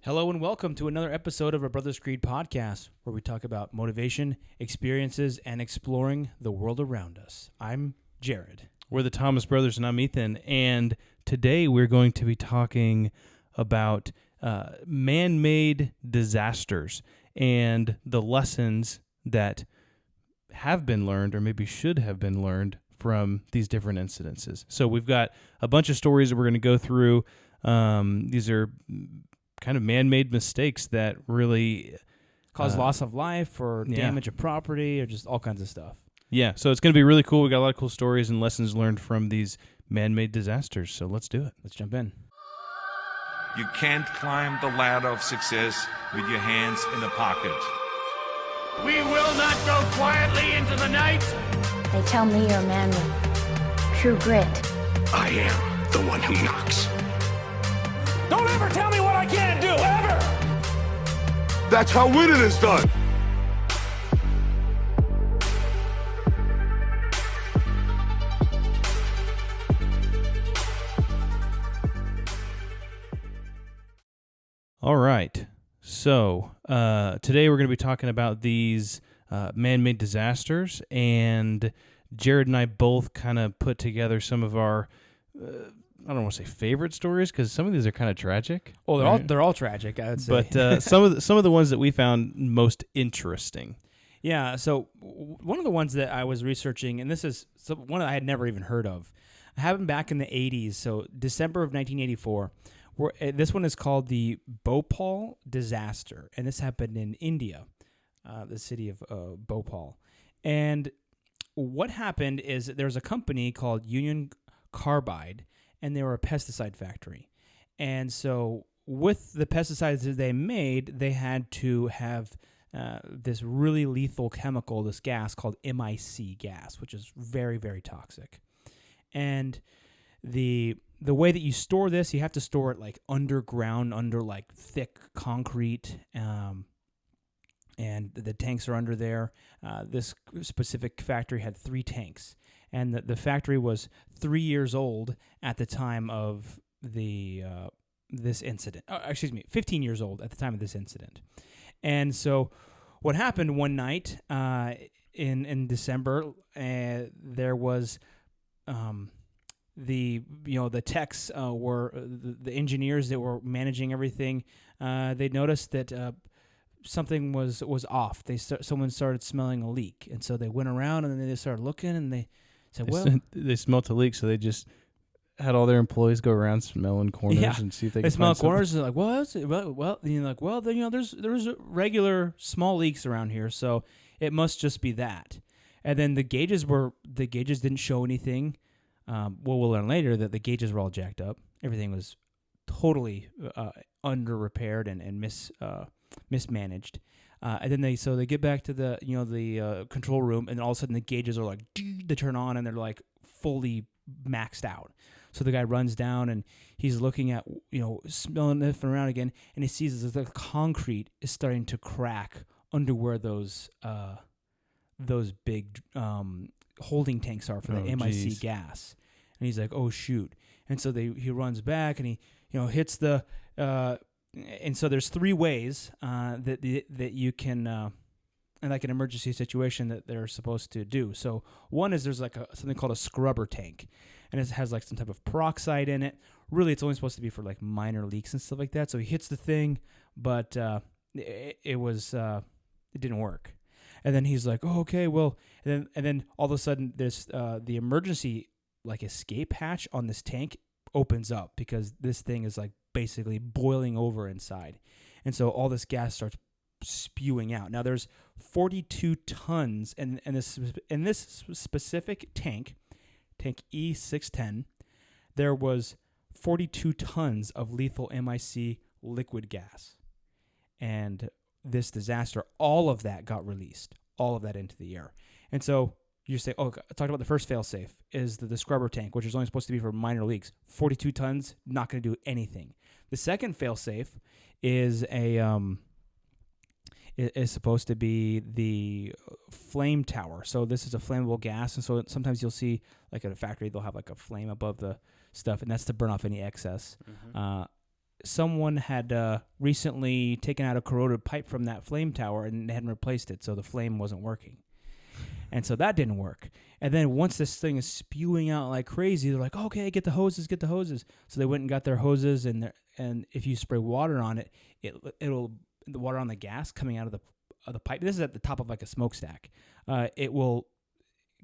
Hello and welcome to another episode of our Brothers Creed podcast, where we talk about motivation, experiences, and exploring the world around us. I'm Jared. We're the Thomas Brothers, and I'm Ethan. And today we're going to be talking about man-made disasters and the lessons that have been learned, or maybe should have been learned, from these different incidences. So we've got a bunch of stories that we're going to go through. These are kind of man-made mistakes that really Cause loss of life or damage of property or just all kinds of stuff. Yeah, so it's going to be really cool. We got a lot of cool stories and lessons learned from these man-made disasters. So let's do it. Let's jump in. You can't climb the ladder of success with your hands in a pocket. We will not go quietly into the night. They tell me you're a man with true grit. I am the one who knocks. Don't ever tell me what I can't do, ever! That's how winning is done. All right. So today we're going to be talking about these man-made disasters, and Jared and I both kind of put together some of our, I don't want to say favorite stories, because some of these are kind of tragic. Oh, they're all tragic, I would say. But some of the ones that we found most interesting. Yeah, so one of the ones that I was researching, and this is one that I had never even heard of, happened back in the 80s, so December of 1984. This one is called the Bhopal disaster, and this happened in India, the city of Bhopal. And what happened is that there was a company called Union Carbide, and they were a pesticide factory. And so with the pesticides that they made, they had to have this really lethal chemical, this gas called MIC gas, which is very, very toxic. And the way that you store this, you have to store it like underground, under like thick concrete, and the tanks are under there. This specific factory had 3 tanks, and the factory was 3 years old at the time of this incident. 15 years old at the time of this incident. And so what happened one night in December, there was the techs were the engineers that were managing everything. They noticed that something was off. Someone started smelling a leak, and so they went around and then they started looking, and they said, they smelt a leak, so they just had all their employees go around smelling corners and see if they could smell find corners. something. They're like, there's regular small leaks around here, so it must just be that. And then the gauges didn't show anything. We'll learn later that the gauges were all jacked up. Everything was totally under repaired and mismanaged. And then they get back to the control room, and all of a sudden the gauges are like they turn on and they're like fully maxed out. So the guy runs down and he's looking at smelling it around again, and he sees that the concrete is starting to crack under where those big holding tanks are for the MIC gas. And he's like, oh shoot. And so he runs back and he hits the and so there's 3 ways that you can in like an emergency situation that they're supposed to do. So one is there's like something called a scrubber tank, and it has like some type of peroxide in it. Really, it's only supposed to be for like minor leaks and stuff like that. So he hits the thing, but it didn't work. And then he's like, oh, okay, well, and then all of a sudden there's the emergency like escape hatch on this tank opens up because this thing is like basically boiling over inside. And so all this gas starts spewing out. Now there's 42 tons in this specific tank E610, there was 42 tons of lethal MIC liquid gas. And this disaster, all of that got released, all of that into the air. And so you say, I talked about the first fail-safe is the scrubber tank, which is only supposed to be for minor leaks. 42 tons, not going to do anything. The second fail-safe is is supposed to be the flame tower. So this is a flammable gas, and so sometimes you'll see, like at a factory, they'll have like a flame above the stuff, and that's to burn off any excess. someone had recently taken out a corroded pipe from that flame tower and they hadn't replaced it, so the flame wasn't working. And so that didn't work. And then once this thing is spewing out like crazy, they're like, okay, get the hoses. So they went and got their hoses, and if you spray water on it, it'll the water on the gas coming out of the pipe. This is at the top of like a smokestack. It will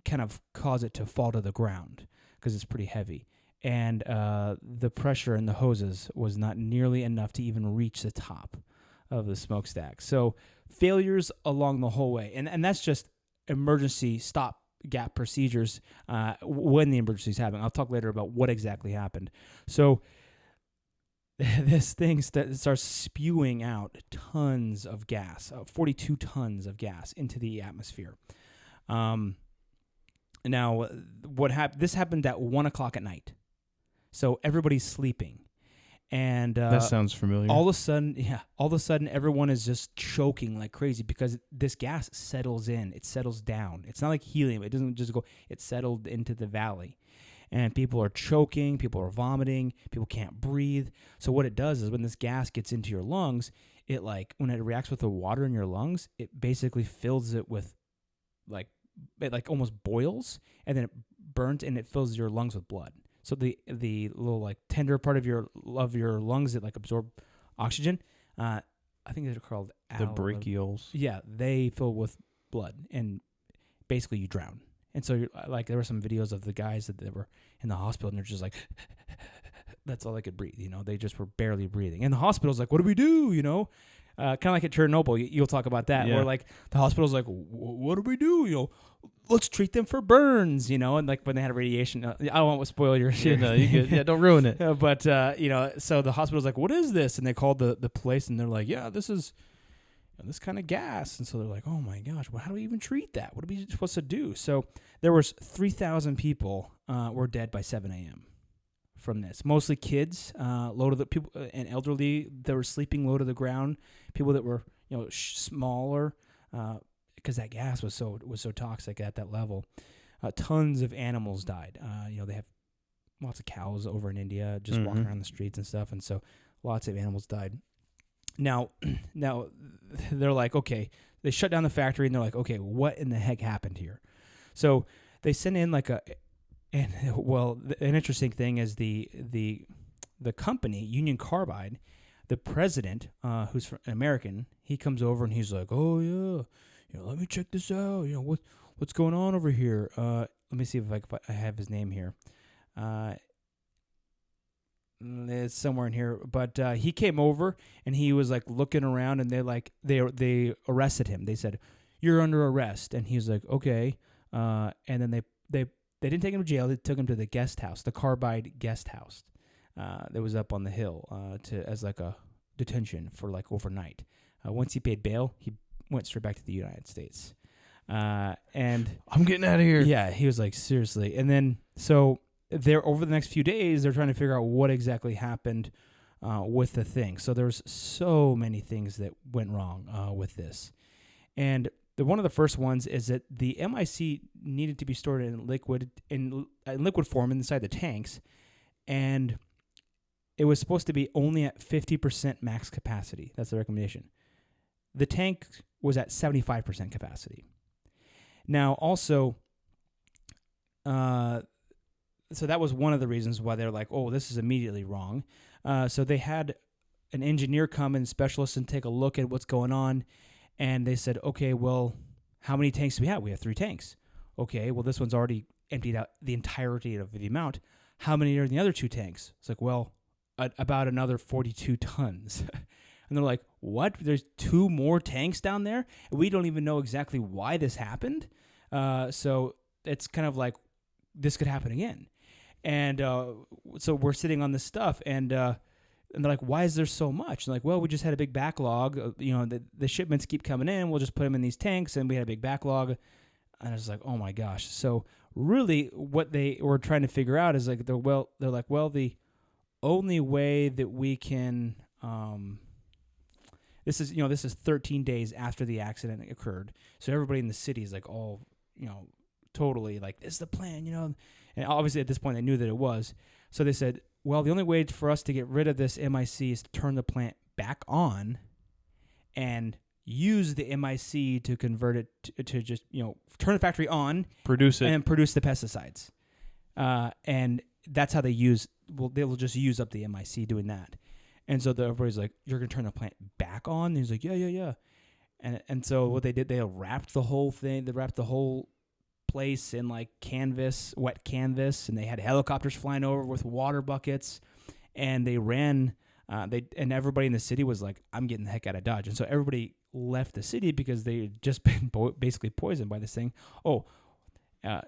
kind of cause it to fall to the ground because it's pretty heavy. And the pressure in the hoses was not nearly enough to even reach the top of the smokestack. So failures along the whole way. And that's just emergency stop-gap procedures when the emergency's happening. I'll talk later about what exactly happened. So this thing starts spewing out tons of gas, 42 tons of gas into the atmosphere. Now, this happened at 1 o'clock at night. So everybody's sleeping. And that sounds familiar. All of a sudden, everyone is just choking like crazy because this gas settles in. It settles down. It's not like helium. It doesn't just go. It settled into the valley. And people are choking. People are vomiting. People can't breathe. So what it does is when this gas gets into your lungs, when it reacts with the water in your lungs, it basically fills it with it almost boils, and then it burns and it fills your lungs with blood. So the little tender part of your lungs that absorb oxygen, I think they're called the bronchioles. Yeah, they fill with blood, and basically you drown. And so there were some videos of the guys that were in the hospital, and they're just like, that's all they could breathe. They just were barely breathing. And the hospital's like, what do we do? Kind of like at Chernobyl, you'll talk about that, yeah. Where the hospital's like, what do we do? Let's treat them for burns, and when they had radiation, I don't want to spoil your shit. No, you good. Yeah, don't ruin it. But so the hospital's like, what is this? And they called the place, and they're like, yeah, this is this kind of gas. And so they're like, oh my gosh, well, how do we even treat that? What are we supposed to do? So there was 3,000 people were dead by 7 a.m. from this. Mostly kids, low to the people and elderly that were sleeping low to the ground. People that were smaller, because that gas was so toxic at that level. Tons of animals died. They have lots of cows over in India just walking around the streets and stuff, and so lots of animals died. Now they're like, okay, they shut down the factory, and they're like, okay, what in the heck happened here? So they sent in an interesting thing is the company, Union Carbide, the president, who's American, he comes over and he's like, oh yeah, let me check this out. What's going on over here? Let me see if I have his name here. It's somewhere in here, but he came over and he was looking around, and they arrested him. They said, you're under arrest, and he was like, okay, and then they didn't take him to jail. They took him to the guest house, the Carbide guest house, that was up on the hill, as a detention for overnight. Once he paid bail, he went straight back to the United States. And I'm getting out of here. Yeah, he was like, seriously. And then so over the next few days, they're trying to figure out what exactly happened with the thing. So there's so many things that went wrong with this, and one of the first ones is that the MIC needed to be stored in liquid form inside the tanks, and it was supposed to be only at 50% max capacity. That's the recommendation. The tank was at 75% capacity. Now, also, so that was one of the reasons why they're like, oh, this is immediately wrong. So they had an engineer come in, specialist, and take a look at what's going on. And they said, okay, well, how many tanks do we have? We have 3 tanks. Okay, well, this one's already emptied out the entirety of the amount. How many are in the other 2 tanks? It's like, well, about another 42 tons. And they're like, what? There's 2 more tanks down there? And we don't even know exactly why this happened. So it's kind of like this could happen again. And so we're sitting on this stuff, and they're like, why is there so much? And like, well, we just had a big backlog. The shipments keep coming in. We'll just put them in these tanks, and we had a big backlog. And I was like, oh my gosh. So really what they were trying to figure out is they're like, the only way that we can, this is 13 days after the accident occurred. So everybody in the city is like, all, totally like, this is the plan, And obviously at this point they knew that it was. So they said, well, the only way for us to get rid of this MIC is to turn the plant back on and use the MIC to convert it to just, turn the factory on, produce it, and produce the pesticides. And that's how they'll just use up the MIC doing that. And so everybody's like, you're going to turn the plant back on? And he's like, yeah. And so what they did, they wrapped the whole thing. They wrapped the whole place in like wet canvas, and they had helicopters flying over with water buckets, and they ran. And everybody in the city was like, I'm getting the heck out of Dodge. And so everybody left the city because they had just been basically poisoned by this thing. So I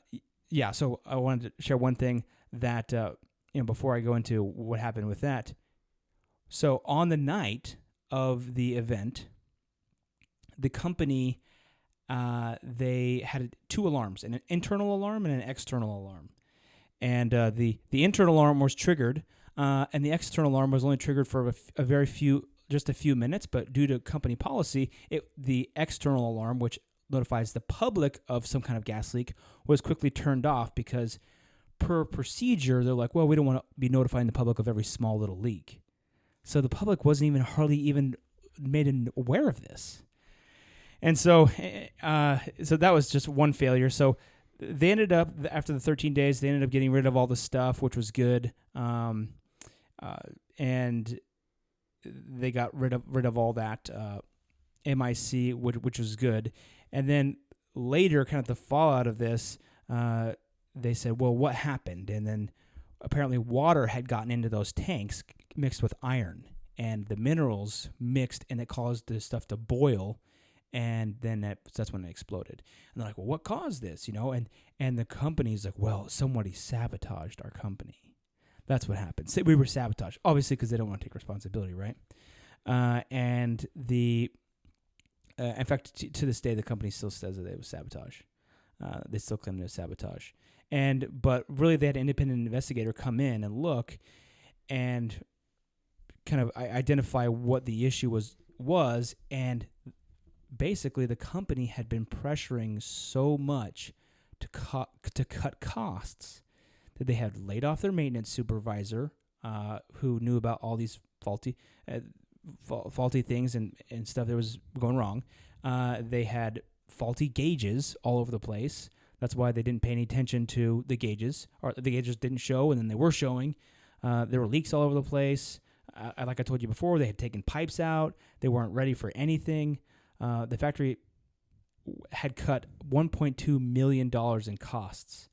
wanted to share one thing that, before I go into what happened with that. So on the night of the event, the company, they had two alarms, an internal alarm and an external alarm. And the internal alarm was triggered, and the external alarm was only triggered for just a few minutes. But due to company policy, the external alarm, which notifies the public of some kind of gas leak, was quickly turned off because per procedure, they're like, well, we don't want to be notifying the public of every small little leak. So the public wasn't hardly even made aware of this. And so that was just one failure. So they ended up, after the 13 days, they ended up getting rid of all the stuff, which was good. And they got rid of all that MIC, which was good. And then later, kind of the fallout of this, they said, well, what happened? And then apparently water had gotten into those tanks mixed with iron, and the minerals mixed, and it caused the stuff to boil. And then that's when it exploded. And they're like, well, what caused this? And the company's like, well, somebody sabotaged our company. That's what happened. So we were sabotaged, obviously, because they don't want to take responsibility, right? In fact, to this day, the company still says that it was sabotage. They still claim it was sabotage. But really, they had an independent investigator come in and look and kind of identify what the issue was, and basically the company had been pressuring so much to cut costs that they had laid off their maintenance supervisor, who knew about all these faulty things and stuff that was going wrong. They had faulty gauges all over the place. That's why they didn't pay any attention to the gauges, or the gauges didn't show, and then they were showing. There were leaks all over the place. Like I told you before, they had taken pipes out. They weren't ready for anything. The factory had cut $1.2 million in costs,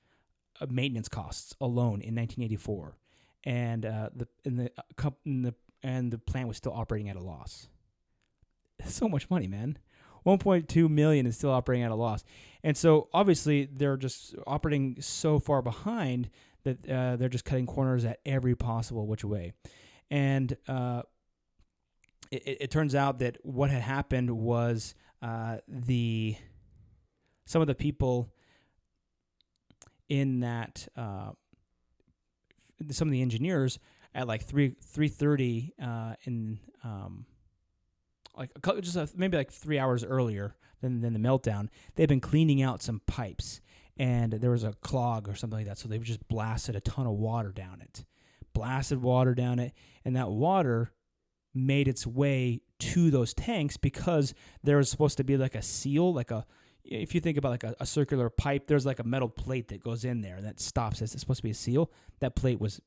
maintenance costs alone in 1984, and the plant was still operating at a loss. So much money, man. 1.2 million is still operating at a loss, and so obviously they're just operating so far behind that they're just cutting corners at every possible which way. And it turns out that what had happened was some of the people in that some of the engineers at like 3:30 maybe like 3 hours earlier than the meltdown, they'd been cleaning out some pipes, and there was a clog or something like that, so they just blasted a ton of water down it. And that water made its way to those tanks because there was supposed to be like a seal, if you think about like a circular pipe, there's like a metal plate that goes in there and that stops. It's supposed to be a seal. That plate was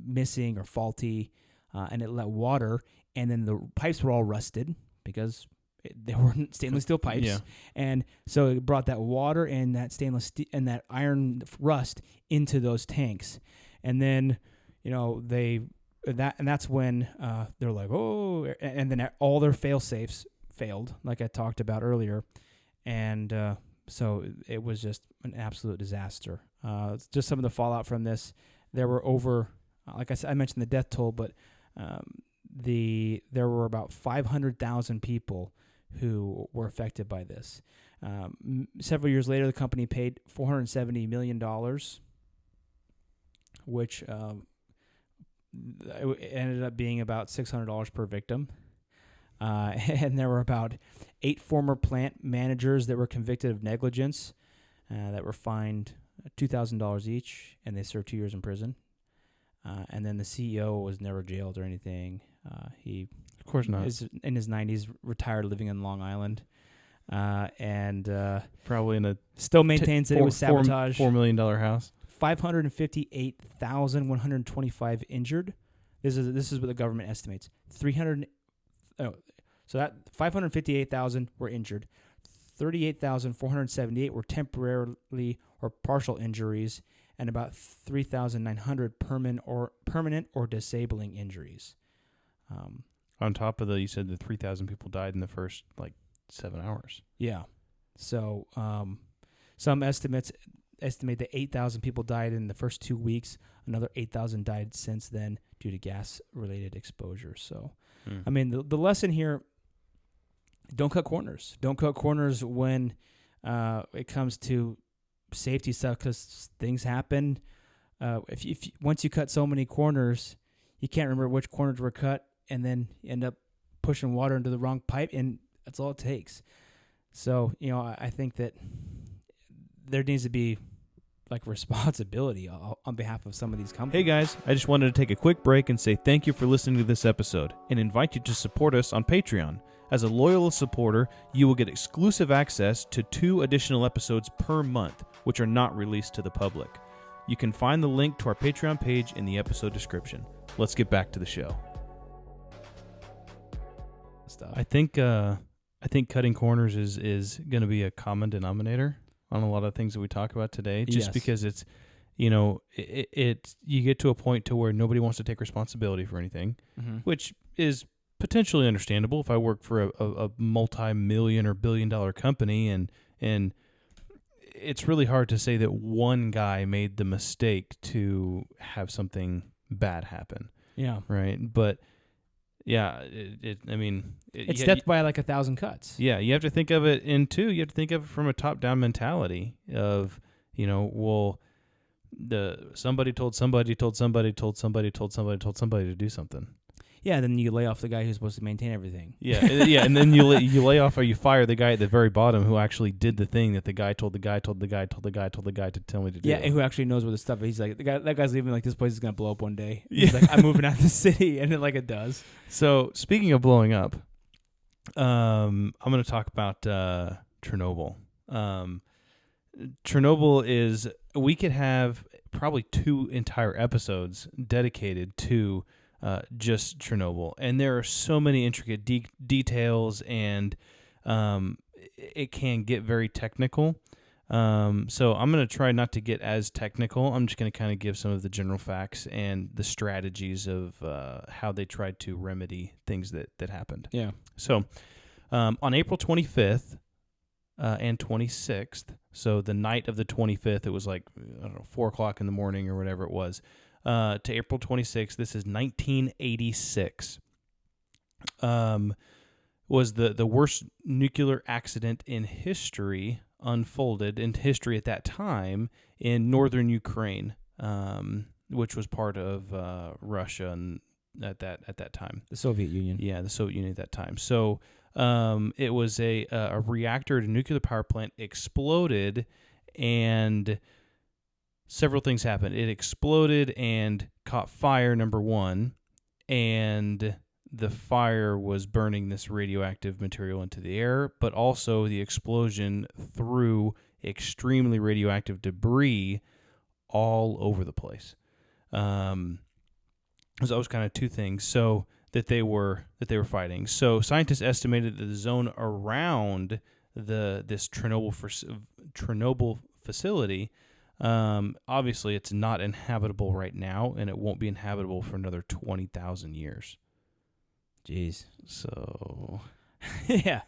missing or faulty, and it let water, and then the pipes were all rusted because they weren't stainless steel pipes. Yeah. And so it brought that water and that stainless steel and that iron rust into those tanks. And then, that's when they're like, oh, and then all their fail-safes failed, like I talked about earlier. And so it was just an absolute disaster. Just some of the fallout from this. There were over, like I said, I mentioned the death toll, but there were about 500,000 people who were affected by this. Several years later, the company paid $470 million, which it ended up being about $600 per victim. And there were about 8 former plant managers that were convicted of negligence that were fined $2,000 each, and they served 2 years in prison. And then the CEO was never jailed or anything. He, of course not, is in his 90s, retired, living in Long Island, and probably in a still maintains that it was sabotage. $4 million house. 558,125 injured. This is what the government estimates. So that 558,000 were injured. 38,478 were temporarily or partial injuries, and about 3,900 permanent or disabling injuries. On top of you said that 3,000 people died in the first 7 hours. Yeah. So some estimates estimate that 8,000 people died in the first 2 weeks. Another 8,000 died since then due to gas-related exposure. So, I mean, the lesson here: don't cut corners. Don't cut corners when it comes to safety stuff, because things happen. If once you cut so many corners, you can't remember which corners were cut, and then you end up pushing water into the wrong pipe, and that's all it takes. So, I think that there needs to be responsibility on behalf of some of these companies. Hey guys, I just wanted to take a quick break and say thank you for listening to this episode and invite you to support us on Patreon. As a loyal supporter, you will get exclusive access to 2 additional episodes per month, which are not released to the public. You can find the link to our Patreon page in the episode description. Let's get back to the show. I think cutting corners is going to be a common denominator on a lot of things that we talk about today, just because it's, you get to a point to where nobody wants to take responsibility for anything, which is potentially understandable. If I work for a multi-million or billion-dollar company, and it's really hard to say that one guy made the mistake to have something bad happen. Yeah. Right. But yeah, it's death by 1,000 cuts. Yeah, you have to think of it you have to think of it from a top-down mentality of, somebody told somebody told somebody told somebody told somebody told somebody to do something. Yeah, then you lay off the guy who's supposed to maintain everything. Yeah, and then you lay off or you fire the guy at the very bottom who actually did the thing that the guy told the guy told the guy told the guy told the guy to tell me to do. Yeah, and who actually knows where the stuff is. He's like, that guy's leaving, this place is going to blow up one day. He's like, I'm moving out of the city, and it does. So, speaking of blowing up, I'm going to talk about Chernobyl. Chernobyl is, we could have probably 2 entire episodes dedicated to just Chernobyl, and there are so many intricate details, and it can get very technical. So I'm going to try not to get as technical. I'm just going to kind of give some of the general facts and the strategies of how they tried to remedy things that happened. Yeah. So on April 25th and 26th, so the night of the 25th, it was 4 o'clock in the morning or whatever it was, to April 26th, this is 1986, was the worst nuclear accident in history unfolded in history at that time in northern Ukraine, which was part of Russia and at that time. The Soviet Union. Yeah, the Soviet Union at that time. So it was a reactor at a nuclear power plant exploded, and several things happened. It exploded and caught fire, number one, and the fire was burning this radioactive material into the air, but also the explosion threw extremely radioactive debris all over the place. So that was kind of 2 things. So that they were fighting. So scientists estimated that the zone around this Chernobyl facility, obviously it's not inhabitable right now, and it won't be inhabitable for another 20,000 years. Jeez. So yeah.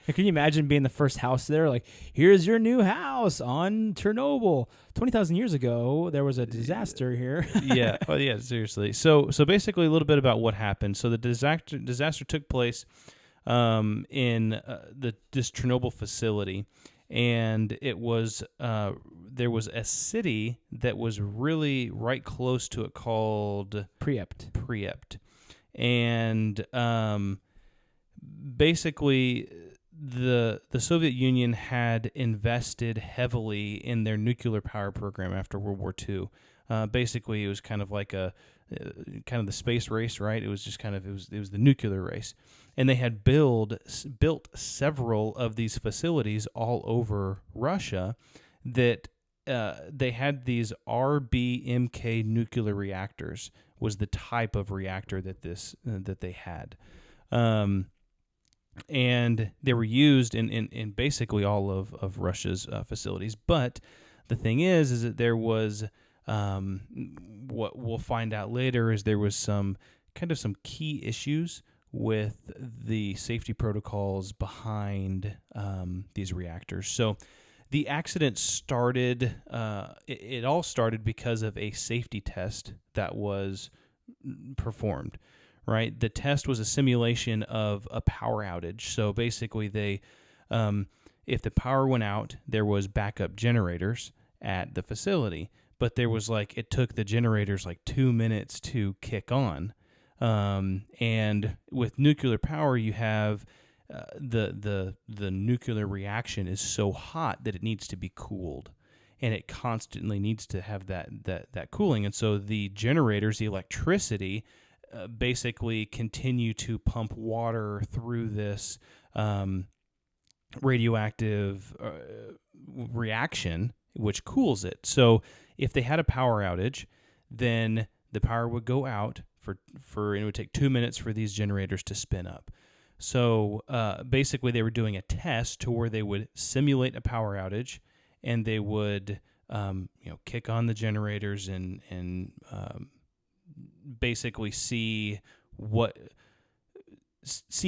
Can you imagine being the first house there? Here's your new house on Chernobyl. 20,000 years ago, there was a disaster here. Yeah. Oh, yeah. Seriously. So basically, a little bit about what happened. So the disaster took place in this Chernobyl facility, and it was there was a city that was really right close to it called Pripyat, and basically, the Soviet Union had invested heavily in their nuclear power program after World War II. Basically, it was kind of like kind of the space race, right? It was just kind of it was the nuclear race, and they had built several of these facilities all over Russia that they had these RBMK nuclear reactors was the type of reactor that that they had. And they were used in basically all of Russia's facilities. But the thing is that there was, what we'll find out later is there was some key issues with the safety protocols behind these reactors. So the accident started, it all started because of a safety test that was performed. Right, the test was a simulation of a power outage. So basically, they, if the power went out, there was backup generators at the facility. But there was it took the generators 2 minutes to kick on. And with nuclear power, you have the nuclear reaction is so hot that it needs to be cooled, and it constantly needs to have that cooling. And so the generators, the electricity, basically continue to pump water through this radioactive reaction, which cools it. So if they had a power outage, then the power would go out and it would take 2 minutes for these generators to spin up. So basically they were doing a test to where they would simulate a power outage, and they would kick on the generators and basically see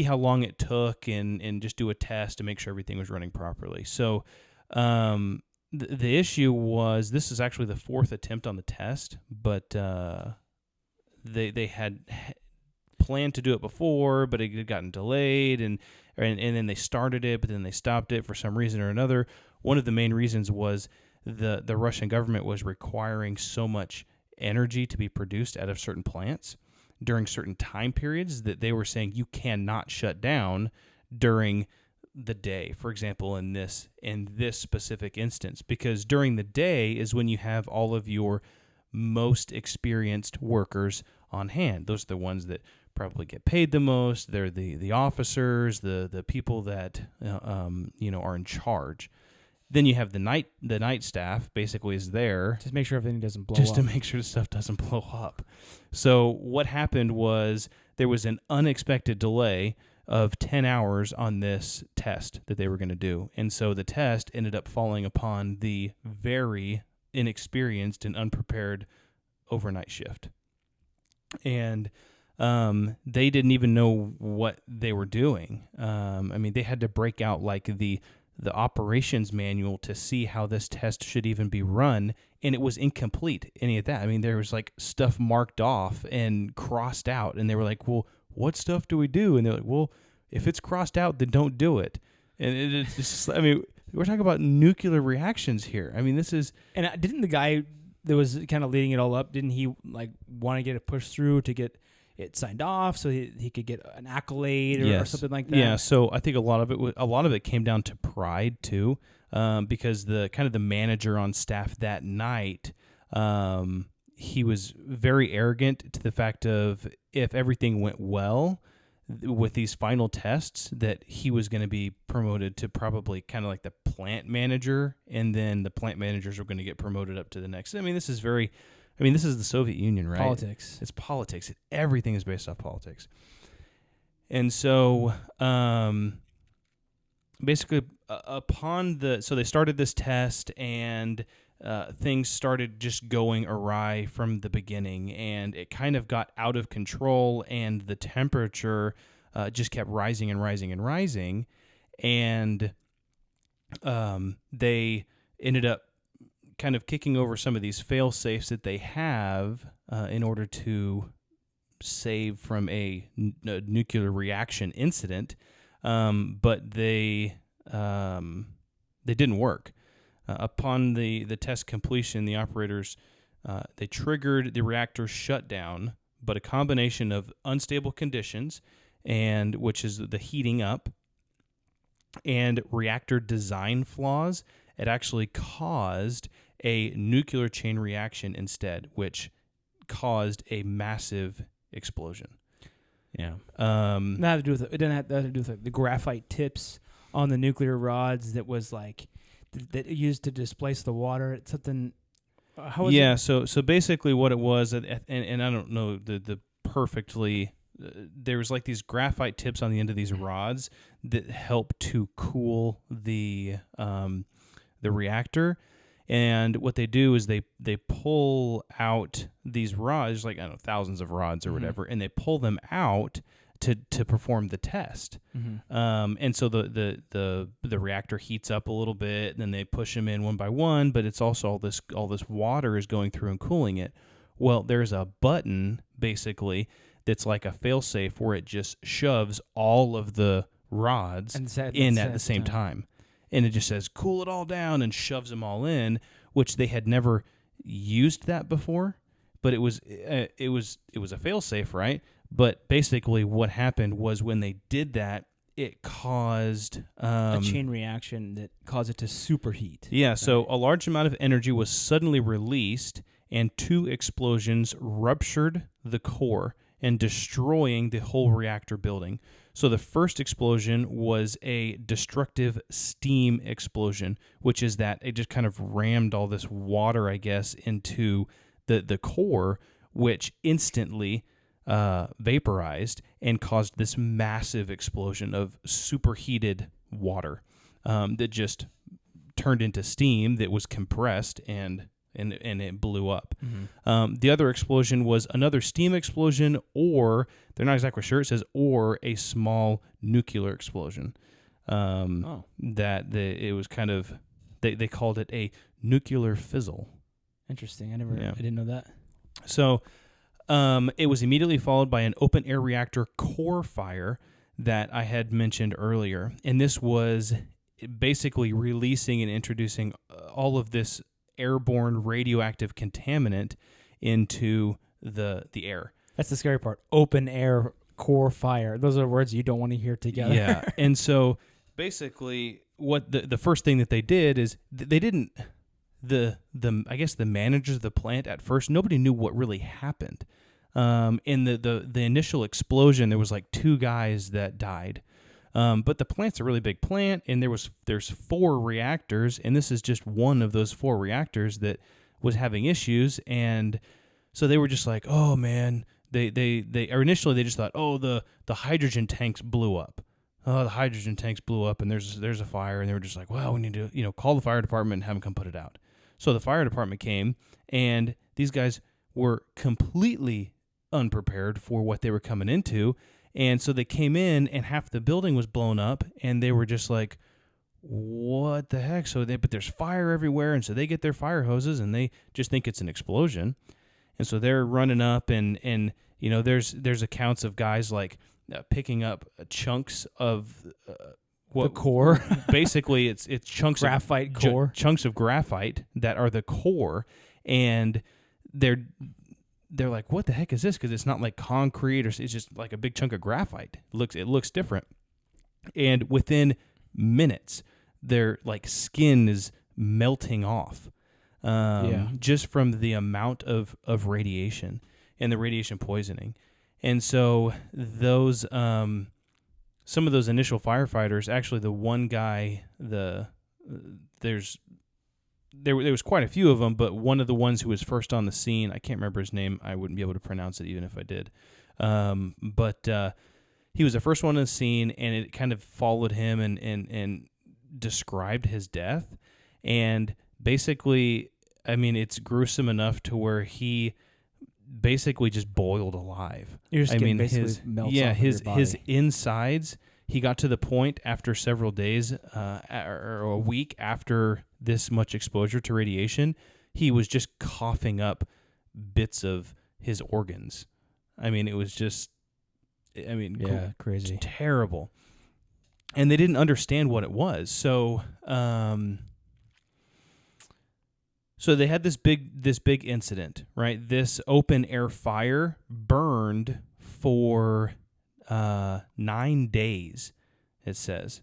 how long it took and just do a test to make sure everything was running properly. So the issue was, this is actually the fourth attempt on the test, but they had planned to do it before, but it had gotten delayed, and then they started it, but then they stopped it for some reason or another. One of the main reasons was the Russian government was requiring so much energy to be produced out of certain plants during certain time periods that they were saying you cannot shut down during the day, for example, in this specific instance, because during the day is when you have all of your most experienced workers on hand. Those are the ones that probably get paid the most. They're the officers, the people that are in charge. Then you have the night staff basically is there. Just make sure everything doesn't blow up. Just to make sure the stuff doesn't blow up. So what happened was there was an unexpected delay of 10 hours on this test that they were going to do. And so the test ended up falling upon the very inexperienced and unprepared overnight shift. And they didn't even know what they were doing. They had to break out the operations manual to see how this test should even be run, and it was incomplete, any of that. There was stuff marked off and crossed out, and they were like, well, what stuff do we do? And they're like, well, if it's crossed out, then don't do it. And it's just, we're talking about nuclear reactions here. This is... And didn't the guy that was kind of leading it all up, didn't he want to get it pushed through to get it signed off so he could get an accolade or something like that? Yeah, so I think a lot of it came down to pride too, because the manager on staff that night, he was very arrogant to the fact of if everything went well with these final tests, that he was going to be promoted to probably kind of like the plant manager, and then the plant managers were going to get promoted up to the next. This is this is the Soviet Union, right? Politics. It's politics. Everything is based off politics. And so, basically, so they started this test, and things started just going awry from the beginning, and it kind of got out of control, and the temperature just kept rising and rising and rising, and they ended up kind of kicking over some of these fail safes that they have in order to save from a nuclear reaction incident, but they didn't work. Upon the test completion, the operators they triggered the reactor shutdown, but a combination of unstable conditions, and which is the heating up, and reactor design flaws, it actually caused a nuclear chain reaction instead, which caused a massive explosion. Yeah. It didn't have to do with the graphite tips on the nuclear rods that was like that used to displace the water. It's something. How was it? So basically, what it was, and I don't know the perfectly. There was like these graphite tips on the end of these rods that help to cool the reactor. And what they do is they pull out these rods, like, I don't know, thousands of rods or whatever, and they pull them out to perform the test. And so the reactor heats up a little bit, and then they push them in one by one. But it's also all this water is going through and cooling it. Well, there's a button basically that's like a failsafe where it just shoves all of the rods in at the same time. And it just says, cool it all down, and shoves them all in, which they had never used that before. But it was a fail-safe, right? But basically what happened was when they did that, it caused a chain reaction that caused it to superheat. Yeah, so a large amount of energy was suddenly released, and 2 explosions ruptured the core and destroying the whole reactor building. So the first explosion was a destructive steam explosion, which is that it just kind of rammed all this water, I guess, into the core, which instantly vaporized and caused this massive explosion of superheated water that just turned into steam that was compressed and it blew up. The other explosion was another steam explosion, or they're not exactly sure. It says or a small nuclear explosion. It was kind of they called it a nuclear fizzle. Interesting. I didn't know that. So it was immediately followed by an open air reactor core fire that I had mentioned earlier, and this was basically releasing and introducing all of this airborne radioactive contaminant into the air. That's the scary part. Open air core fire. Those are words you don't want to hear together. Yeah. And so basically what the first thing that they did is they didn't I guess the managers of the plant at first, nobody knew what really happened. In the initial explosion, there was like 2 guys that died. But the plant's a really big plant, and there's 4 reactors, and this is just one of those 4 reactors that was having issues, and so they were just like, oh man, initially they just thought, oh, the hydrogen tanks blew up. Oh, the hydrogen tanks blew up, and there's a fire, and they were just like, well, we need to call the fire department and have them come put it out. So the fire department came, and these guys were completely unprepared for what they were coming into. And so they came in, and half the building was blown up, and they were just like, what the heck? But there's fire everywhere, and so they get their fire hoses, and they just think it's an explosion. And so they're running up, and there's accounts of guys like picking up chunks of the core. Basically, it's chunks graphite of core, chunks of graphite that are the core, and they're like, what the heck is this? Because it's not like concrete, or it's just like a big chunk of graphite. It looks different. And within minutes, their like skin is melting off, just from the amount of radiation and the radiation poisoning. And so those some of those initial firefighters, actually the one guy, there was quite a few of them, but one of the ones who was first on the scene, I can't remember his name. I wouldn't be able to pronounce it even if I did. But he was the first one on the scene, and it kind of followed him and described his death. And basically, I mean, it's gruesome enough to where he basically just boiled alive. Your skin basically melts off of your body. His insides, he got to the point after several days or a week after this much exposure to radiation, he was just coughing up bits of his organs. I mean, it was just, crazy. Terrible. And they didn't understand what it was. So, so they had this big incident, right? This open air fire burned for 9 days, it says.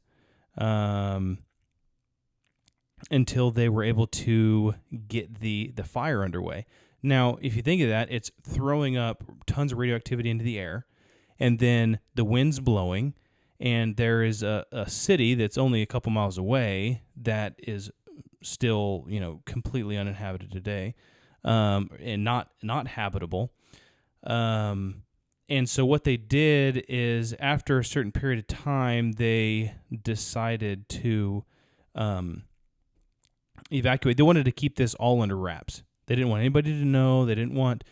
until they were able to get the fire underway. Now, if you think of that, it's throwing up tons of radioactivity into the air, and then the wind's blowing, and there is a city that's only a couple miles away that is still, completely uninhabited today, and not habitable. And so what they did is, after a certain period of time, they decided to evacuate. They wanted to keep this all under wraps. They didn't want anybody to know. They didn't want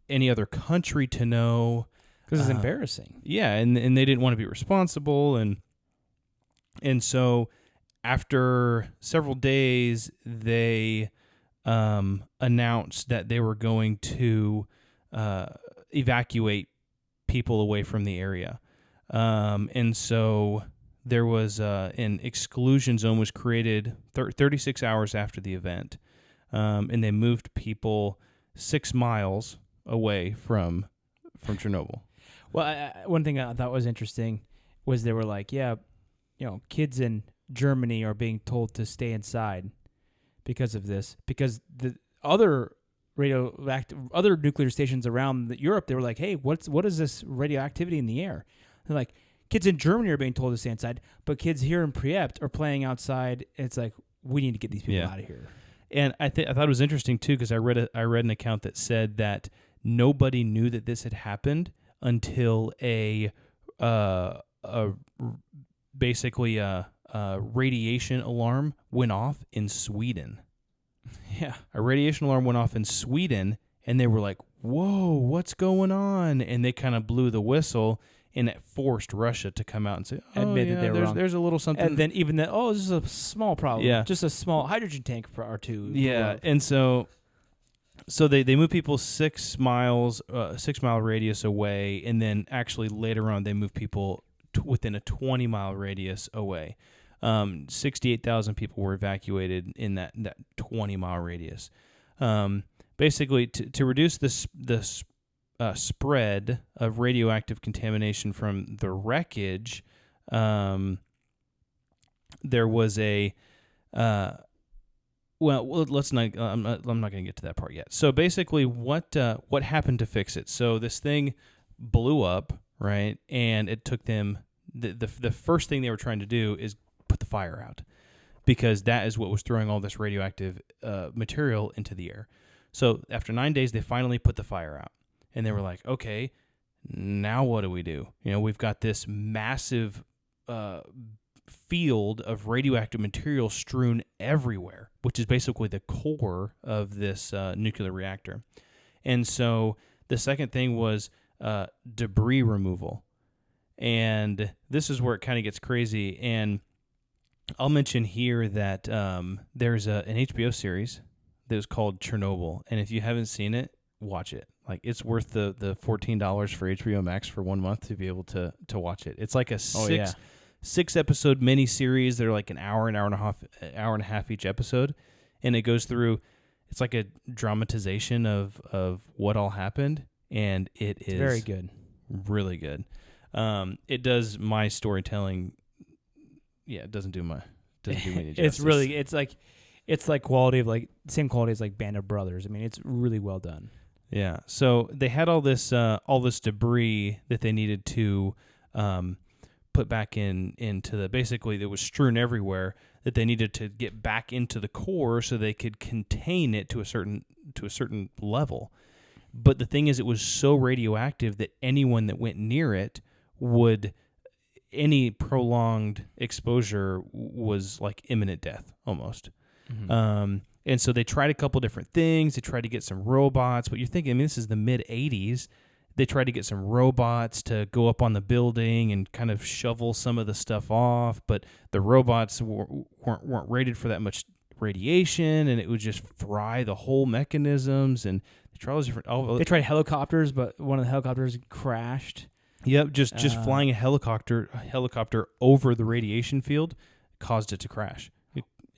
any other country to know. Because it's embarrassing. Yeah, and they didn't want to be responsible, and so after several days, they announced that they were going to evacuate people away from the area, and so there was an exclusion zone was created 36 hours after the event, and they moved people 6 miles away from Chernobyl. Well, one thing I thought was interesting was they were like, kids in Germany are being told to stay inside because of this. Because the other nuclear stations around Europe, they were like, hey, what is this radioactivity in the air? They're like, kids in Germany are being told to stay inside, but kids here in Pripyat are playing outside. And it's like, we need to get these people out of here. And I thought it was interesting too, because I read an account that said that nobody knew that this had happened until basically a radiation alarm went off in Sweden. Yeah, a radiation alarm went off in Sweden, and they were like, "Whoa, what's going on?" And they kind of blew the whistle, and it forced Russia to come out and say, admit that they were wrong. There's a little something. And then even that, this is a small problem. Just a small hydrogen tank or two. Yeah, and so they move people 6 miles, 6 mile radius away, and then actually later on they move people within a 20-mile radius away. 68,000 people were evacuated in that 20-mile radius. Basically, to reduce the spread of radioactive contamination from the wreckage, there was a let's not. I'm not going to get to that part yet. So basically, what happened to fix it? So this thing blew up, right? And it took them the first thing they were trying to do is put the fire out, because that is what was throwing all this radioactive material into the air. So after 9 days, they finally put the fire out, and they were like, okay, now what do we do? We've got this massive field of radioactive material strewn everywhere, which is basically the core of this nuclear reactor. And so the second thing was debris removal. And this is where it kind of gets crazy. And I'll mention here that there's an HBO series that was called Chernobyl. And if you haven't seen it, watch it. Like, it's worth the $14 for HBO Max for 1 month to be able to watch it. It's like a six episode mini series. They're like an hour and a half each episode, and it goes through. It's like a dramatization of what all happened, and it's very good, really good. It does my storytelling. Yeah, it doesn't do me any justice. it's like quality of like same quality as like Band of Brothers. I mean, it's really well done. Yeah. So they had all this debris that they needed to put back into the, basically that was strewn everywhere, that they needed to get back into the core so they could contain it to a certain level. But the thing is, it was so radioactive that anyone that went near it any prolonged exposure was like imminent death almost. Mm-hmm. And so they tried a couple different things. They tried to get some robots, but you're thinking, I mean, this is the mid-'80s. They tried to get some robots to go up on the building and kind of shovel some of the stuff off, but the robots weren't rated for that much radiation, and it would just fry the whole mechanisms. And they tried all those different. They tried helicopters, but one of the helicopters crashed. Yep, just flying a helicopter over the radiation field caused it to crash.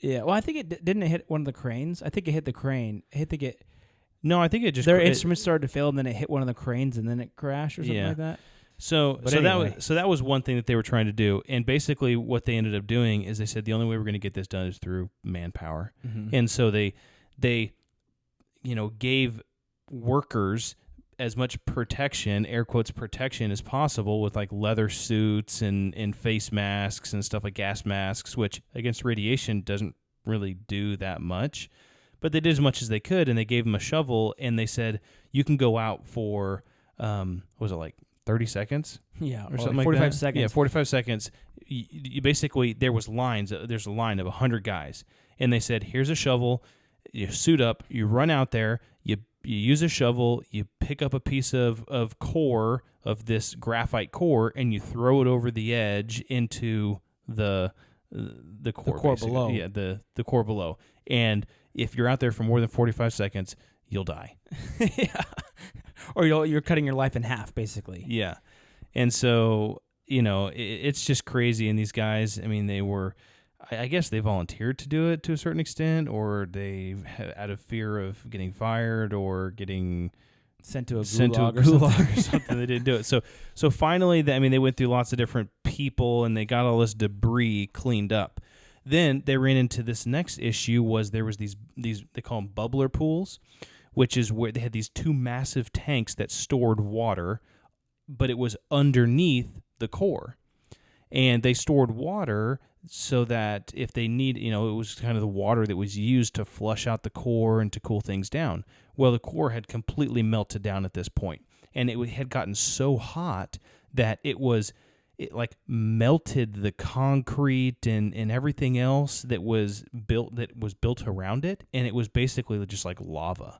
Yeah, well, I think it didn't hit one of the cranes. I think it hit the crane. No, I think it just... Their instruments started to fail, and then it hit one of the cranes, and then it crashed or something like that. So that was one thing that they were trying to do, and basically what they ended up doing is they said the only way we're going to get this done is through manpower, and so they gave workers as much protection, air quotes protection, as possible with like leather suits and face masks and stuff like gas masks, which against radiation doesn't really do that much. But they did as much as they could, and they gave them a shovel, and they said, you can go out for, was it like 30 seconds? Yeah, or something like 45 that? seconds. Yeah, 45 seconds. You basically, there's a line of 100 guys, and they said, here's a shovel, you suit up, you run out there, you use a shovel, you pick up a piece of core, of this graphite core, and you throw it over the edge into the core below. Yeah, the core below. And if you're out there for more than 45 seconds, you'll die. Yeah. Or you're cutting your life in half, basically. Yeah. And so, it's just crazy. And these guys, I mean, they were, I guess they volunteered to do it to a certain extent, or they, out of fear of getting fired or getting sent to a gulag or something, they didn't do it. So finally, they went through lots of different people, and they got all this debris cleaned up. Then they ran into this next issue. Was there was these they call them bubbler pools, which is where they had these two massive tanks that stored water, but it was underneath the core, and they stored water so that if they need, it was kind of the water that was used to flush out the core and to cool things down. Well, the core had completely melted down at this point, and it had gotten so hot that it like melted the concrete and everything else that was built around it, and it was basically just like lava.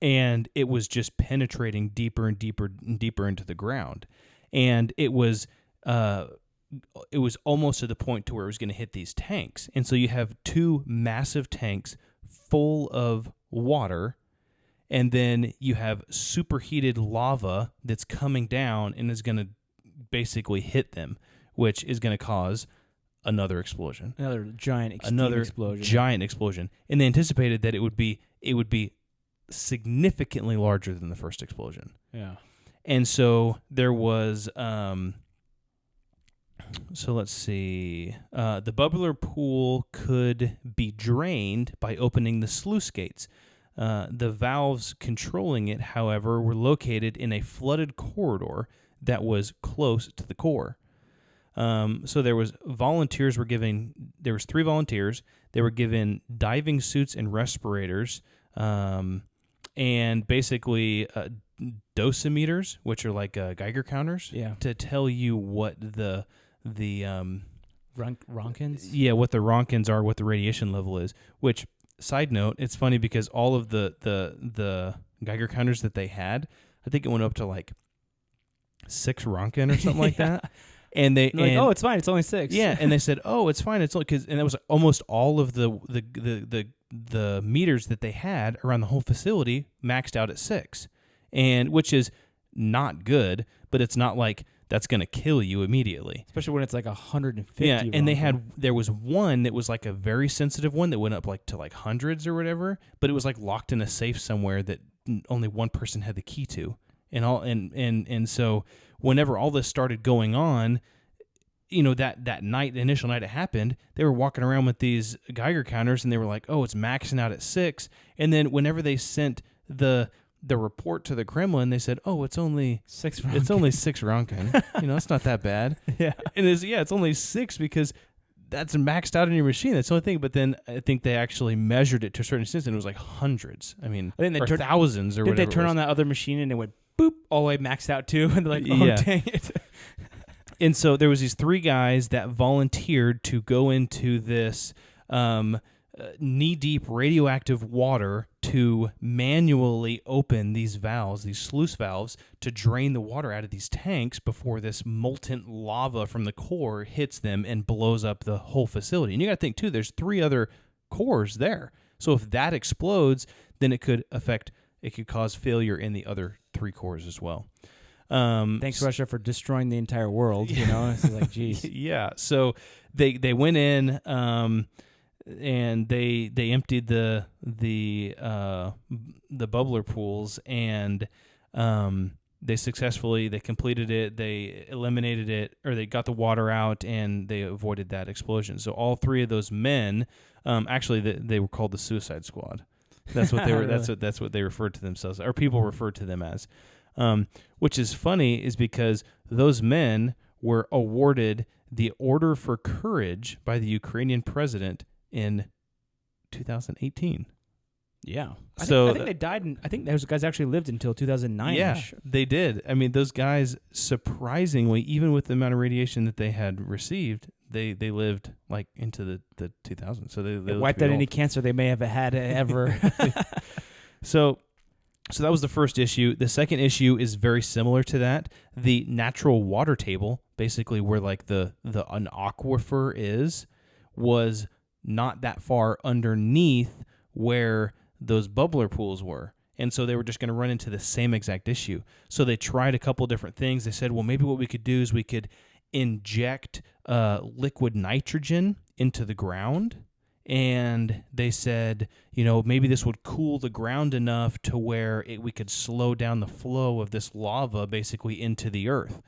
And it was just penetrating deeper and deeper and deeper into the ground, and it was almost to the point to where it was going to hit these tanks. And so you have two massive tanks full of water, and then you have superheated lava that's coming down and is going to basically hit them, which is going to cause another explosion. Another giant explosion. And they anticipated that it would be significantly larger than the first explosion. Yeah. And so there was so let's see. The bubbler pool could be drained by opening the sluice gates. The valves controlling it, however, were located in a flooded corridor that was close to the core. So there was there was 3 volunteers. They were given diving suits and respirators, and basically dosimeters, which are like Geiger counters, to tell you what the Rontgens? Yeah, what the Rontgens are, what the radiation level is. Which, side note, it's funny because all of the Geiger counters that they had, I think it went up to like 6 Rontgen or something like that. And they oh, it's fine, it's only 6. Yeah, and they said, oh, it's fine, it's only and that was almost all of the meters that they had around the whole facility maxed out at 6, and which is not good, but it's not like that's going to kill you immediately. Especially when it's like 150. Yeah, and there was one that was like a very sensitive one that went up like to like hundreds or whatever, but it was like locked in a safe somewhere that only one person had the key to. And so whenever all this started going on, that night, the initial night it happened, they were walking around with these Geiger counters, and they were like, oh, it's maxing out at 6. And then whenever they sent the report to the Kremlin, they said, oh, it's only 6 Rontgen. It's only 6 Rontgen. It's not that bad. Yeah. And it's only 6 because that's maxed out in your machine. That's the only thing. But then I think they actually measured it to a certain extent, and it was like hundreds. I mean, or thousands or whatever. Did they turn on that other machine and it went boop all the way maxed out too? And they're like, oh, dang it. And so there was these 3 guys that volunteered to go into this knee-deep radioactive water to manually open these valves, these sluice valves, to drain the water out of these tanks before this molten lava from the core hits them and blows up the whole facility. And you got to think, too, there's 3 other cores there. So if that explodes, then it could cause failure in the other 3 cores as well. Thanks, Russia, for destroying the entire world. It's like, geez. Yeah. So they went in, and they emptied the bubbler pools, and they completed it, they eliminated it, or they got the water out, and they avoided that explosion. So all 3 of those men, actually, they were called the Suicide Squad. That's what they were. Really? That's what they referred to themselves, or people referred to them as. Which is funny, is because those men were awarded the Order for Courage by the Ukrainian president in 2018. Yeah. I So think they died. I think those guys actually lived until 2009. Yeah, they did. I mean, those guys, surprisingly, even with the amount of radiation that they had received, they lived like into the 2000s. So they wiped out any cancer they may have had ever. So that was the first issue. The second issue is very similar to that. The natural water table, basically where like an aquifer was not that far underneath where those bubbler pools were. And so they were just going to run into the same exact issue. So they tried a couple different things. They said, well, maybe what we could do is we could inject liquid nitrogen into the ground. And they said, maybe this would cool the ground enough to where we could slow down the flow of this lava basically into the earth.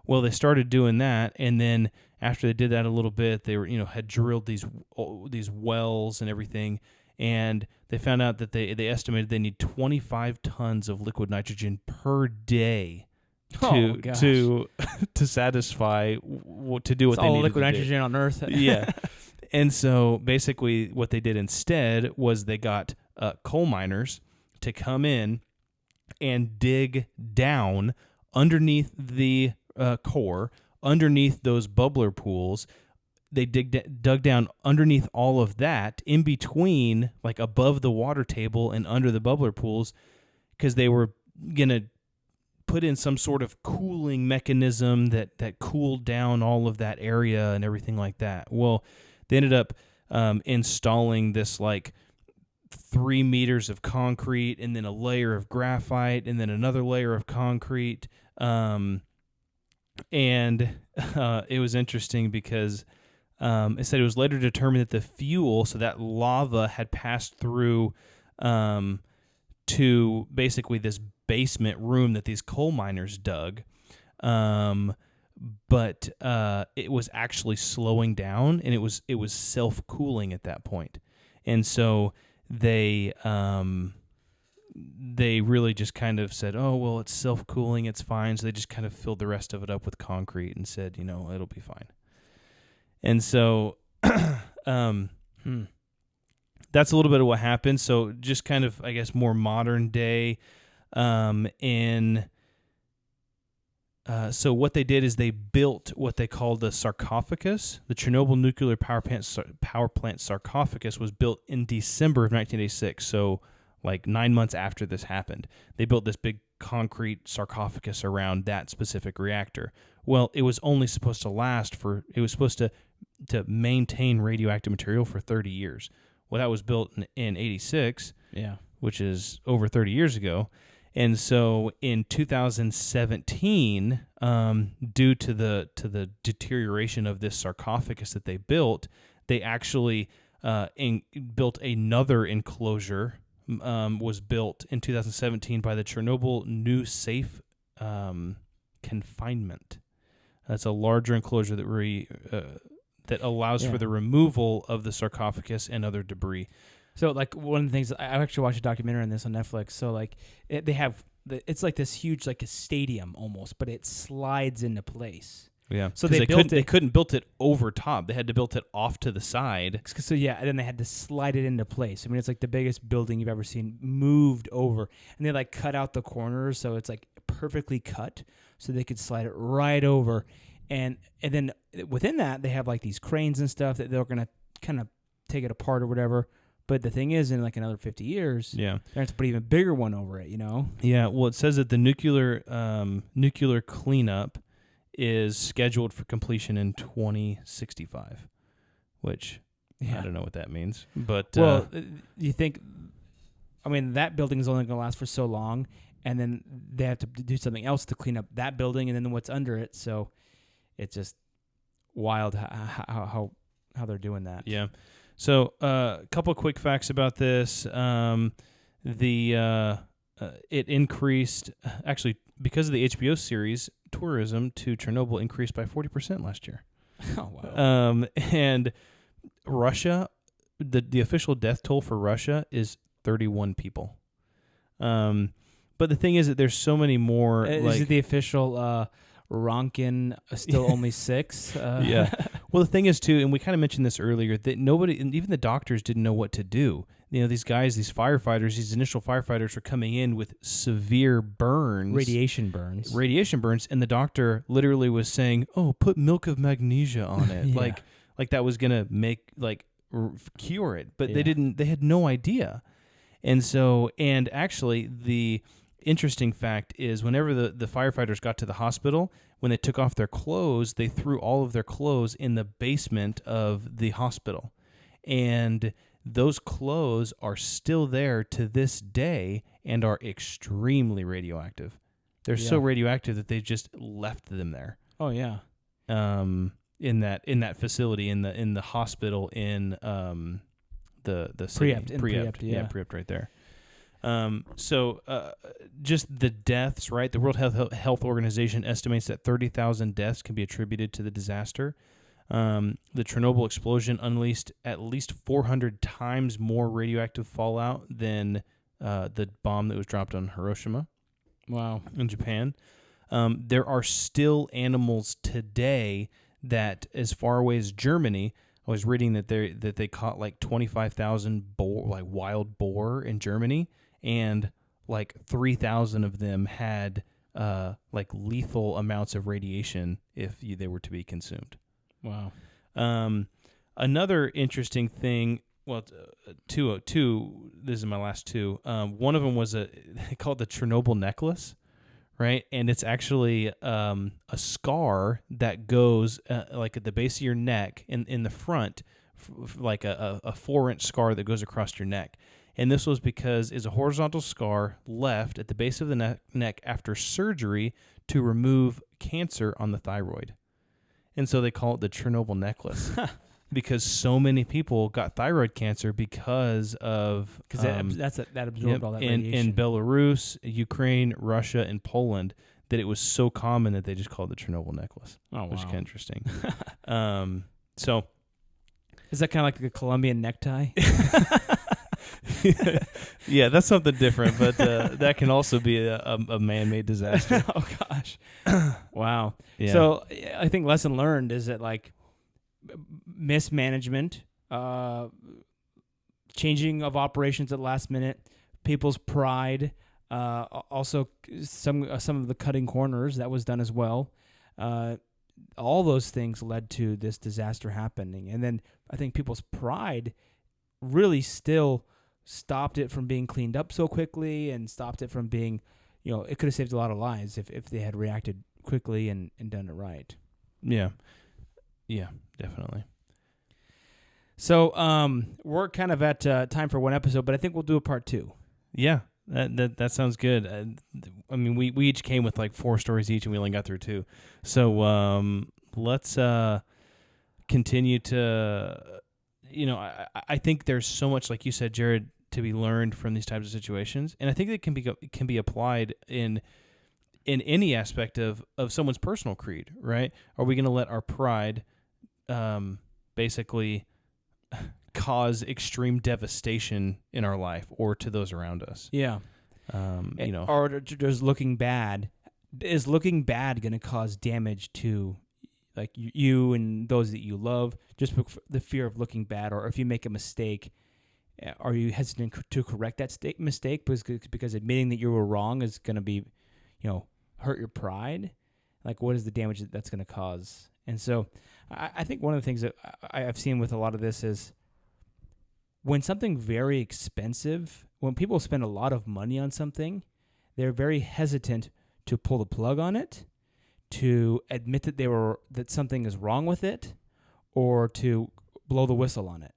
Well, they started doing that, and then after they did that a little bit, they were, had drilled these wells and everything, and they found out that they estimated they need 25 tons of liquid nitrogen per day to satisfy to do what it's they all needed liquid to nitrogen do. on Earth. Yeah. And so basically what they did instead was they got coal miners to come in and dig down underneath the core, underneath those bubbler pools. They dug down underneath all of that, in between, like above the water table and under the bubbler pools, because they were going to put in some sort of cooling mechanism that cooled down all of that area and everything like that. Well, they ended up installing this like 3 meters of concrete and then a layer of graphite and then another layer of concrete. And it was interesting because it said it was later determined that the fuel, so that lava had passed through to basically this basement room that these coal miners dug. But it was actually slowing down, and it was self-cooling at that point. And so they really just kind of said, oh, well, it's self-cooling, it's fine. So they just kind of filled the rest of it up with concrete and said, it'll be fine. And so that's a little bit of what happened. So just kind of, I guess, more modern day so what they did is they built what they called the sarcophagus. The Chernobyl nuclear power plant sarcophagus was built in December of 1986, so like 9 months after this happened. They built this big concrete sarcophagus around that specific reactor. Well, it was only supposed to it was supposed to maintain radioactive material for 30 years. Well, that was built in 86, which is over 30 years ago. And so in 2017, due to the deterioration of this sarcophagus that they built, they actually built another enclosure. Was built in 2017 by the Chernobyl New Safe Confinement. That's a larger enclosure that allows for the removal of the sarcophagus and other debris. So, like, one of the things, I actually watched a documentary on this on Netflix. So, like, they have, it's like this huge, like a stadium almost, but it slides into place. Yeah. So they couldn't build it over top. They had to build it off to the side. So, yeah, and then they had to slide it into place. I mean, it's like the biggest building you've ever seen moved over. And they, like, cut out the corners, so it's, like, perfectly cut, so they could slide it right over. And then within that, they have, like, these cranes and stuff that they're going to kind of take it apart or whatever. But the thing is, in like another 50 years, they're going to have to put an even bigger one over it, Yeah, well, it says that the nuclear cleanup is scheduled for completion in 2065, which I don't know what that means. But you think, I mean, that building is only going to last for so long, and then they have to do something else to clean up that building and then what's under it. So it's just wild how they're doing that. Yeah. So a couple of quick facts about this. It increased, actually because of the HBO series, tourism to Chernobyl increased by 40% last year. Oh, wow. And Russia, the official death toll for Russia is 31 people. But the thing is that there's so many more. Is it the official Ronkin still only 6? Yeah. Well, the thing is, too, and we kind of mentioned this earlier, that nobody, and even the doctors didn't know what to do. You know, these guys, these firefighters, these initial firefighters were coming in with severe burns. Radiation burns. And the doctor literally was saying, "Oh, put milk of magnesia on it." Yeah. Like that was going to make, cure it. But Yeah. they had no idea. And actually, the interesting fact is whenever the firefighters got to the hospital, when they took off their clothes, they threw all of their clothes in the basement of the hospital. And those clothes are still there to this day and are extremely radioactive. They're so radioactive that they just left them there. Oh, yeah. In that facility, in the hospital in the city. Priept right there. Just the deaths, right? The World Health Organization estimates that 30,000 deaths can be attributed to the disaster. The Chernobyl explosion unleashed at least 400 times more radioactive fallout than the bomb that was dropped on Hiroshima. Wow. In Japan. There are still animals today that, as far away as Germany, I was reading that they caught 25,000 wild boar in Germany, and 3,000 of them had lethal amounts of radiation if they were to be consumed. Wow. Another interesting thing. Well, two. This is my last two. One of them was they call it the Chernobyl necklace, right? And it's actually a scar that goes at the base of your neck in the front, like a 4-inch scar that goes across your neck. And this was because it's a horizontal scar left at the base of the neck after surgery to remove cancer on the thyroid. And so they call it the Chernobyl necklace because so many people got thyroid cancer because of that absorbed all that radiation. In Belarus, Ukraine, Russia, and Poland, that it was so common that they just called it the Chernobyl necklace. Oh, wow. Which is kind of interesting. So is that kind of like the Colombian necktie? Yeah, that's something different, but that can also be a man-made disaster. Oh, gosh. Wow. Yeah. So I think lesson learned is that, mismanagement, changing of operations at the last minute, people's pride, also some of the cutting corners, that was done as well. All those things led to this disaster happening. And then I think people's pride really still stopped it from being cleaned up so quickly, and stopped it from being, it could have saved a lot of lives if they had reacted quickly and done it right. Yeah. Yeah, definitely. So we're kind of at time for one episode, but I think we'll do a part 2. Yeah, that sounds good. I mean, we each came with 4 stories each, and we only got through 2. So let's continue to, I think there's so much, like you said, Jared, to be learned from these types of situations, and I think it can be applied in any aspect of someone's personal creed, right? Are we going to let our pride basically cause extreme devastation in our life or to those around us? Yeah. Or does looking bad going to cause damage to you and those that you love, just the fear of looking bad? Or if you make a mistake, are you hesitant to correct that mistake because admitting that you were wrong is going to be, hurt your pride? What is the damage that's going to cause? And so I think one of the things that I've seen with a lot of this is when something very expensive, when people spend a lot of money on something, they're very hesitant to pull the plug on it, to admit that something is wrong with it, or to blow the whistle on it.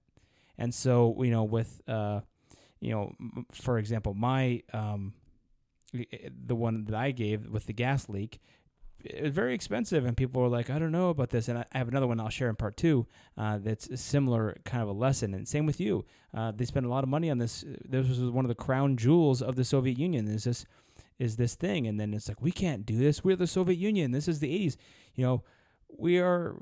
And so, with, for example, my, the one that I gave with the gas leak, it was very expensive, and people were like, I don't know about this. And I have another one I'll share in part 2 that's a similar kind of a lesson. And same with you. They spent a lot of money on this. This was one of the crown jewels of the Soviet Union. Is is this thing, and then it's like, we can't do this. We're the Soviet Union. This is the 80s. We are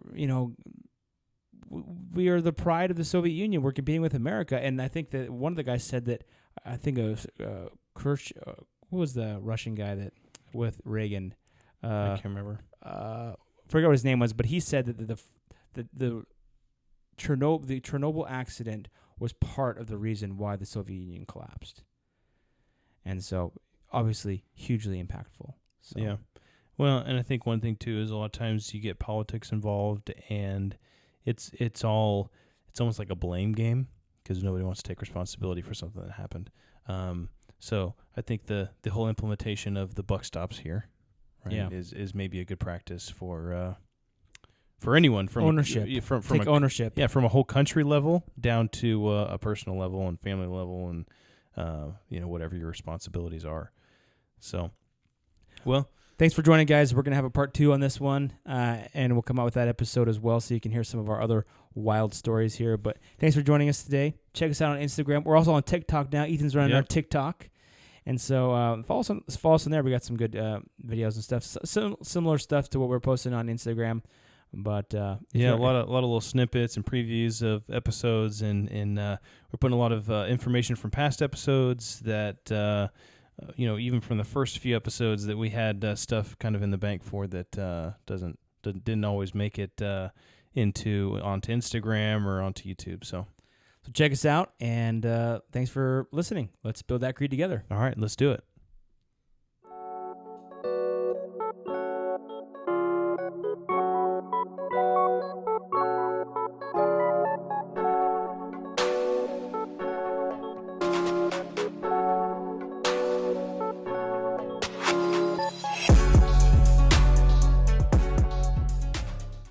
the pride of the Soviet Union. We're competing with America. And I think that one of the guys said that, I think it was what was the Russian guy that with Reagan? I can't remember. Forget what his name was, but he said that the Chernobyl accident was part of the reason why the Soviet Union collapsed. And so, obviously, hugely impactful. So. Yeah. Well, and I think one thing, too, is a lot of times you get politics involved, and it's almost like a blame game because nobody wants to take responsibility for something that happened. So I think the whole implementation of the buck stops here, right, is maybe a good practice for anyone from ownership. Take ownership. Yeah, from a whole country level down to a personal level and family level, and whatever your responsibilities are. So, well. Thanks for joining, guys. We're going to have a part 2 on this one, and we'll come out with that episode as well so you can hear some of our other wild stories here. But thanks for joining us today. Check us out on Instagram. We're also on TikTok now. Ethan's running our TikTok. And so follow us on there. We got some good videos and stuff, similar stuff to what we're posting on Instagram. But a lot of little snippets and previews of episodes, and we're putting a lot of information from past episodes that even from the first few episodes that we had stuff kind of in the bank for that didn't always make it onto Instagram or onto YouTube. So check us out, and thanks for listening. Let's build that creed together. All right, let's do it.